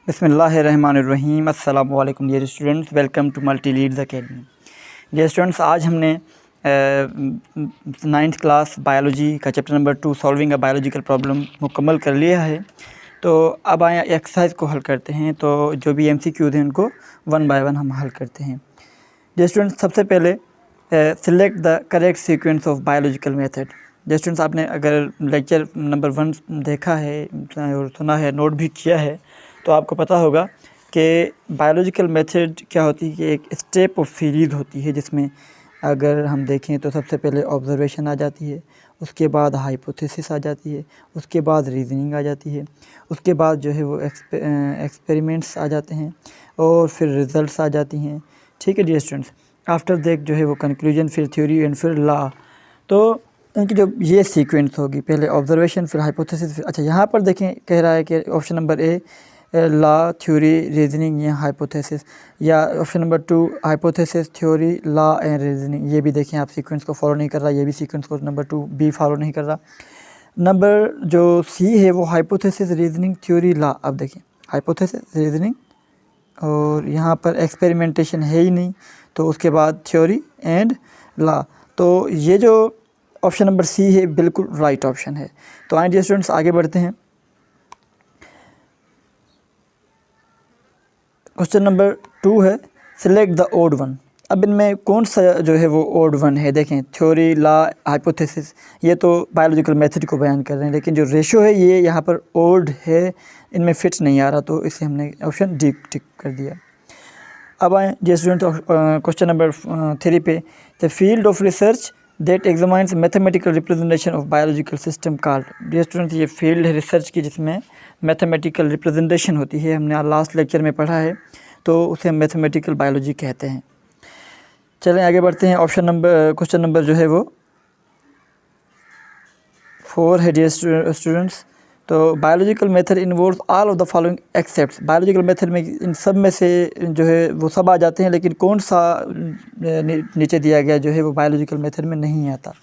बिस्मिल्लाहिर्रहमानिर्रहीम। अस्सलाम वालेकुम dear students, welcome to Multi Leads Academy. Dear students, आज हमने 9th क्लास बायोलॉजी का chapter number 2 solving a biological problem मुकम्मल कर लिया है। तो अब आए एक्सरसाइज को हल करते हैं। तो जो भी MCQs हैं उनको वन बाय वन हम हल करते हैं। डियर स्टूडेंट्स, सबसे पहले select the correct sequence of biological method. Dear students, आपने अगर लेक्चर नंबर 1 देखा है और सुना है, नोट भी किया है, तो आपको पता होगा कि बायोलॉजिकल मेथड क्या होती है कि एक स्टेप ऑफ सीरीज़ होती है, जिसमें अगर हम देखें तो सबसे पहले ऑब्जर्वेशन आ जाती है, उसके बाद हाइपोथेसिस आ जाती है, उसके बाद रीजनिंग आ जाती है, उसके बाद जो है वो एक्सपेरिमेंट्स आ जाते हैं और फिर रिज़ल्ट्स आ जाती हैं। ठीक है डियर स्टूडेंट्स, आफ्टर दैट जो है वो कंक्लूजन, फिर थ्योरी एंड फिर लॉ। तो इनकी जो ये सीक्वेंस होगी, पहले ऑब्जर्वेशन फिर हाइपोथेसिस फिर अच्छा, यहाँ पर देखें कह रहा है कि option number a law, theory, reasoning या हाइपोथेसिस, या option number 2 hypothesis, theory, law and reasoning. ये भी देखें आप सीक्वेंस को फॉलो नहीं कर रहा, ये भी सीक्वेंस को नंबर 2 बी फॉलो नहीं कर रहा। नंबर जो सी है वो हाइपोथेसिस, रीजनिंग, थ्योरी, लॉ। अब देखें हाइपोथेसिस, रीजनिंग और यहाँ पर एक्सपेरिमेंटेशन है ही नहीं, तो उसके बाद थ्योरी एंड लॉ। तो ये जो ऑप्शन नंबर सी है बिल्कुल राइट ऑप्शन है। तो आइए डियर स्टूडेंट्स आगे बढ़ते हैं। क्वेश्चन नंबर 2 है सिलेक्ट द ओड वन। अब इनमें कौन सा जो है वो ओड वन है? देखें थ्योरी, लॉ, हाइपोथेसिस, ये तो बायोलॉजिकल मेथड को बयान कर रहे हैं, लेकिन जो रेशो है ये यहाँ पर ओड है, इनमें फिट नहीं आ रहा, तो इसे हमने ऑप्शन डी टिक कर दिया। अब आए डियर स्टूडेंट क्वेश्चन नंबर 3 पे, the field of research that examines mathematical representation of biological system called. Dear student, ये फील्ड है रिसर्च की जिसमें मैथमेटिकल रिप्रेजेंटेशन होती है। हमने लास्ट लेक्चर में पढ़ा है, तो उसे हम मैथमेटिकल बायोलॉजी कहते हैं। चलें आगे बढ़ते हैं। ऑप्शन नंबर क्वेश्चन नंबर जो है वो 4 है डियर स्टूडेंट्स। तो biological method involve all of the following except. Biological method में इन सब में से जो है वो सब आ जाते हैं, लेकिन कौन सा नीचे दिया गया जो है वो बायोलॉजिकल मेथड में नहीं आता।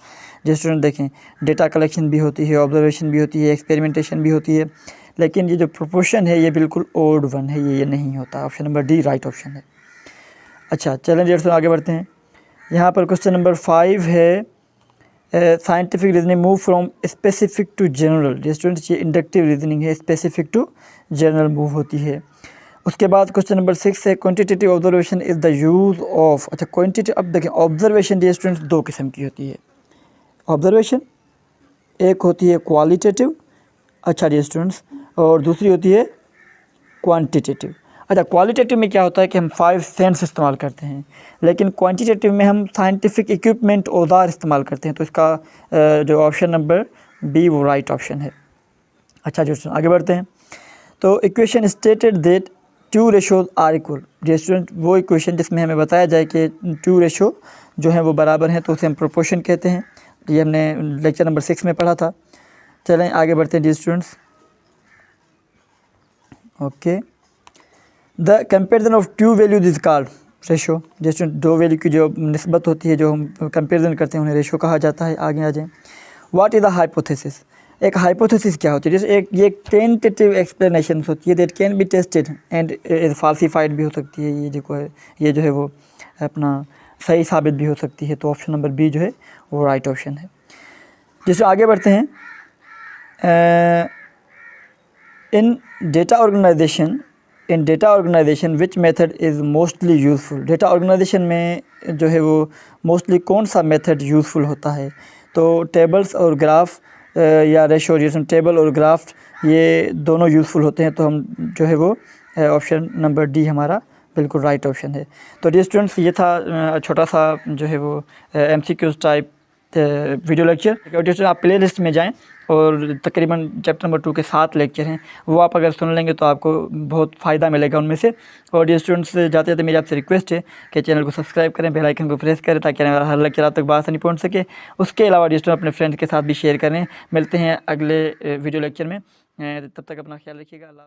डियर स्टूडेंट देखें, डेटा कलेक्शन भी होती है, ऑब्जर्वेशन भी होती है, एक्सपेरिमेंटेशन भी होती है, लेकिन ये जो प्रोपोर्शन है ये बिल्कुल ओड वन है, ये नहीं होता। Option number D right option है। अच्छा चलें डियर स्टूडेंट आगे बढ़ते हैं। यहाँ पर क्वेश्चन नंबर 5 है scientific reasoning move from specific to general. Dear students, ये इंडक्टिव रीजनिंग है, स्पेसिफिक टू जनरल मूव होती है। उसके बाद क्वेश्चन नंबर 6 है quantitative observation is the use of. अच्छा क्वांटिटेटिव, अब देखें ऑब्जर्वेशन डियर स्टूडेंट्स 2 किस्म की होती है ऑब्जर्वेशन, एक होती है क्वालिटेटिव, अच्छा डियर स्टूडेंट्स, और दूसरी होती है क्वांटिटेटिव। अच्छा क्वालिटेटिव में क्या होता है कि हम 5 सेंस इस्तेमाल करते हैं, लेकिन क्वांटिटेटिव में हम साइंटिफिक इक्विपमेंट, औजार इस्तेमाल करते हैं। तो इसका जो ऑप्शन नंबर बी वो राइट ऑप्शन है। अच्छा डियर स्टूडेंट आगे बढ़ते हैं। तो equation stated that 2 ratios are equal. Dear student, वो इक्वेशन जिसमें हमें बताया जाए कि 2 रेशो जो हैं वो बराबर हैं, तो उसे हम प्रोपोर्शन कहते हैं। ये हमने लेक्चर नंबर 6 में पढ़ा था। चलें आगे बढ़ते हैं dear students. Okay, the comparison of 2 values is called ratio. Dear student, 2 value की जो निस्बत होती है, जो हम कंपेरिजन करते हैं, उन्हें रेशो कहा जाता है। आगे आ जाएँ। What is the hypothesis. एक हाइपोथेसिस क्या होती है? जैसे एक ये टेंटेटिव एक्सप्लेनेशन होती है that can be tested and falsified भी हो सकती है। ये जो है ये जो है वो अपना सही साबित भी हो सकती है। तो ऑप्शन नंबर बी जो है वो राइट ऑप्शन है। जैसे आगे बढ़ते हैं, in data organisation which method is mostly useful. Data organisation में जो है वो मोस्टली कौन सा मेथड यूज़फुल होता है? तो टेबल्स और ग्राफ या रेशो, जैसे टेबल और ग्राफ ये दोनों यूज़फुल होते हैं। तो हम जो है वो ऑप्शन नंबर डी हमारा बिल्कुल राइट ऑप्शन है। तो डियर स्टूडेंट्स, ये था छोटा सा जो है वो MCQs टाइप वीडियो लेक्चर। आप प्ले लिस्ट में जाएँ और तकरीबन चैप्टर नंबर 2 के 7 लेक्चर हैं, वो आप अगर सुन लेंगे तो आपको बहुत फ़ायदा मिलेगा उनमें से। और डियर स्टूडेंट्स, जाते जाते मेरी आपसे रिक्वेस्ट है कि चैनल को सब्सक्राइब करें, बेल आइकन को प्रेस करें, ताकि हर लेक्चर आप तक बात नहीं पहुंच सके। उसके अलावा डियर स्टूडेंट अपने फ्रेंड्स के साथ भी शेयर करें। मिलते हैं अगले वीडियो लेक्चर में, तब तक अपना ख्याल रखिएगा। अल्लाह।